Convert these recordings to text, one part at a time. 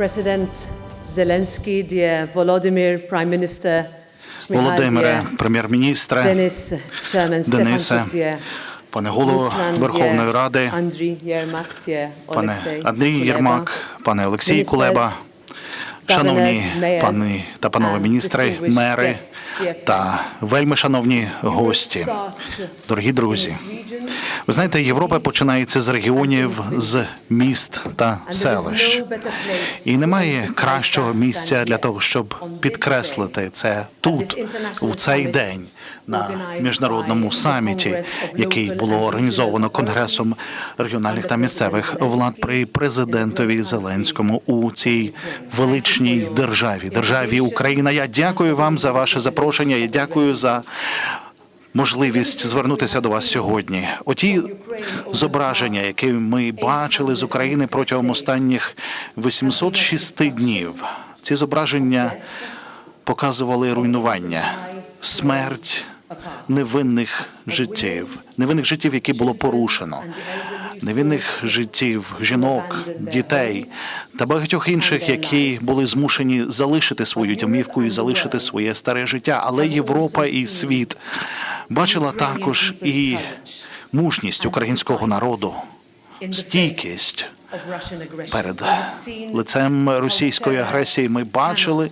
President Zelensky, dear Volodymyr, Prime Minister Shmyhal, Володимире, прем'єр-міністре, Denis, Chairman Stefan Денисе, Chuk, пане голово Ruslan, Верховної Ради, Андрій Єрмак, пане Олексій Андрій Кулеба, Єрмак, пане Олексій Ministers, Кулеба, шановні mayors, пани та панове and міністри, distinguished мери guests, dear та вельми шановні гості, дорогі друзі. Ви знаєте, Європа починається з регіонів, з міст та селищ. І немає кращого місця для того, щоб підкреслити це тут, у цей день, на міжнародному саміті, який було організовано Конгресом регіональних та місцевих влад при президентові Зеленському у цій величній державі Україна. Я дякую вам за ваше запрошення, я дякую за можливість звернутися до вас сьогодні. Оті зображення, які ми бачили з України протягом останніх 806 днів, ці зображення показували руйнування, смерть невинних життів, які було порушено, невинних життів, жінок, дітей та багатьох інших, які були змушені залишити свою домівку і залишити своє старе життя. Але Європа і світ бачила також і мужність українського народу, стійкість перед лицем російської агресії. Ми бачили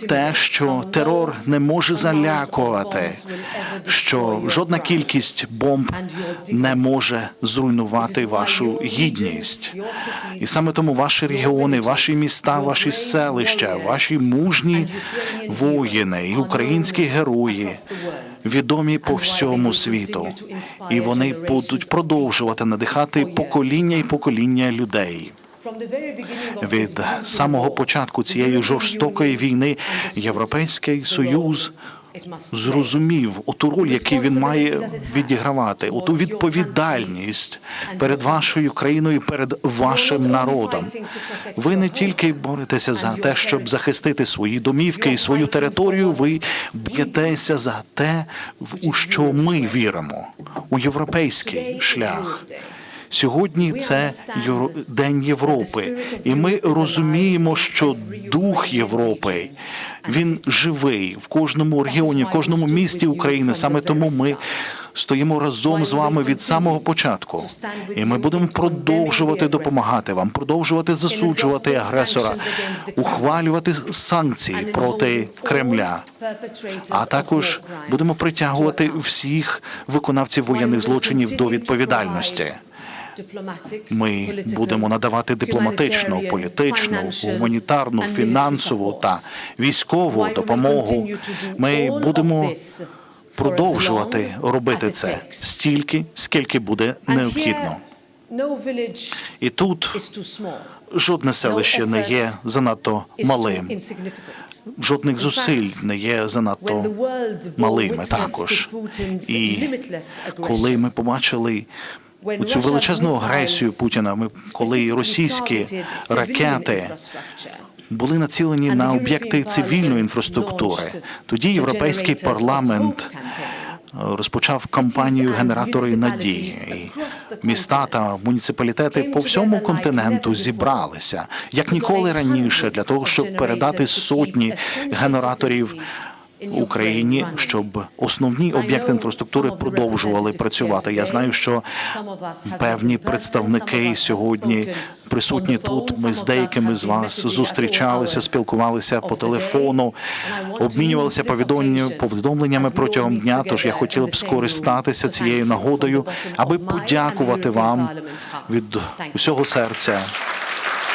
те, що терор не може залякувати, що жодна кількість бомб не може зруйнувати вашу гідність. І саме тому ваші регіони, ваші міста, ваші селища, ваші мужні воїни і українські герої відомі по всьому світу. І вони будуть продовжувати надихати покоління і покоління людей. Від самого початку цієї жорстокої війни Європейський Союз зрозумів оту роль, яку він має відігравати, оту відповідальність перед вашою країною, перед вашим народом. Ви не тільки боретеся за те, щоб захистити свої домівки і свою територію, ви б'єтеся за те, у що ми віримо, у європейський шлях. Сьогодні це День Європи, і ми розуміємо, що дух Європи, він живий в кожному регіоні, в кожному місті України. Саме тому ми стоїмо разом з вами від самого початку. І ми будемо продовжувати допомагати вам, продовжувати засуджувати агресора, ухвалювати санкції проти Кремля. А також будемо притягувати всіх виконавців воєнних злочинів до відповідальності. Ми будемо надавати дипломатичну, політичну, гуманітарну, фінансову та військову допомогу. Ми будемо продовжувати робити це стільки, скільки буде необхідно. І тут жодне селище не є занадто малим. Жодних зусиль не є занадто малими також. І коли ми побачили цю величезну агресію Путіна, коли російські ракети були націлені на об'єкти цивільної інфраструктури, тоді Європейський парламент розпочав кампанію «Генератори надії». І міста та муніципалітети по всьому континенту зібралися, як ніколи раніше, для того, щоб передати сотні генераторів Україні, щоб основні об'єкти інфраструктури продовжували працювати. Я знаю, що певні представники сьогодні присутні тут. Ми з деякими з вас зустрічалися, спілкувалися по телефону, обмінювалися повідомленнями протягом дня. Тож я хотів б скористатися цією нагодою, аби подякувати вам від усього серця,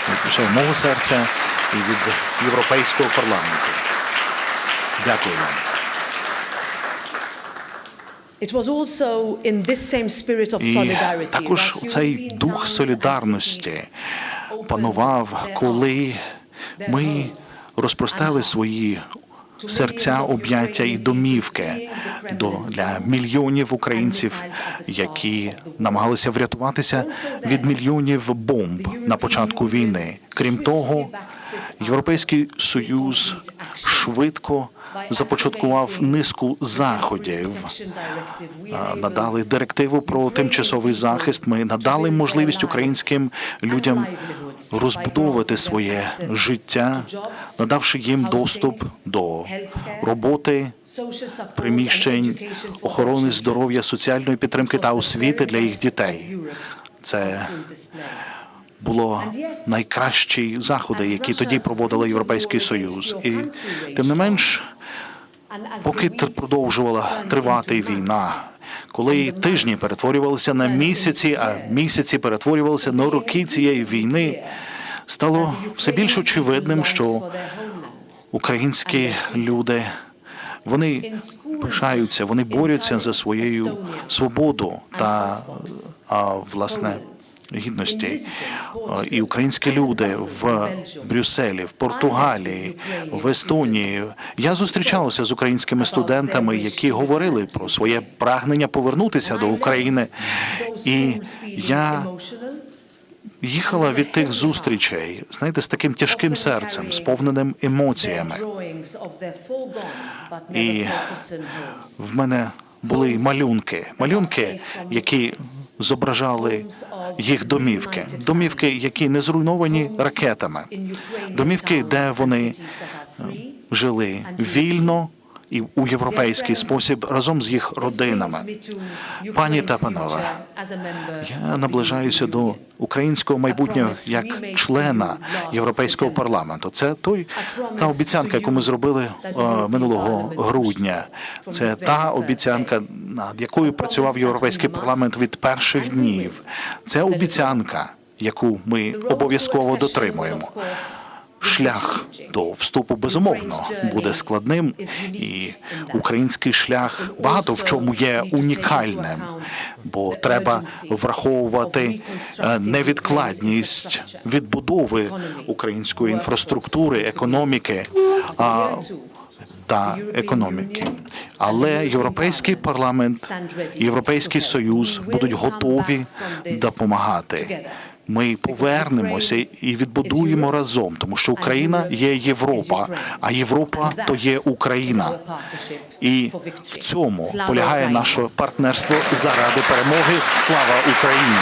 від усього мого серця і від Європейського парламенту. Дякую вам. І також цей дух солідарності панував, коли ми розпростали свої серця, об'яття і домівки для мільйонів українців, які намагалися врятуватися від мільйонів бомб на початку війни. Крім того, Європейський Союз швидко започаткував низку заходів. Надали директиву про тимчасовий захист. Ми надали можливість українським людям розбудовувати своє життя, надавши їм доступ до роботи, приміщень, охорони здоров'я, соціальної підтримки та освіти для їх дітей. Це було найкращі заходи, які тоді проводила Європейський Союз. І тим не менш, поки продовжувала тривати війна, коли тижні перетворювалися на місяці, а місяці перетворювалися на роки цієї війни, стало все більш очевидним, що українські люди, вони пишаються, вони борються за свою свободу та, власне, гідності. І українські люди в Брюсселі, в Португалії, в Естонії. Я зустрічався з українськими студентами, які говорили про своє прагнення повернутися до України. І я їхала від тих зустрічей, знаєте, з таким тяжким серцем, сповненим емоціями. І в мене були малюнки, які зображали їх домівки, які не зруйновані ракетами, домівки, де вони жили вільно і у європейський спосіб разом з їх родинами. Пані та панове, я наближаюся до українського майбутнього як члена Європейського парламенту. Це та обіцянка, яку ми зробили минулого грудня. Це та обіцянка, над якою працював Європейський парламент від перших днів. Це обіцянка, яку ми обов'язково дотримуємо. Шлях до вступу, безумовно, буде складним, і український шлях багато в чому є унікальним, бо треба враховувати невідкладність відбудови української інфраструктури, економіки та економіки. Але Європейський парламент, Європейський Союз будуть готові допомагати. Ми повернемося і відбудуємо разом, тому що Україна є Європа, а Європа – то є Україна. І в цьому полягає наше партнерство заради перемоги. Слава Україні!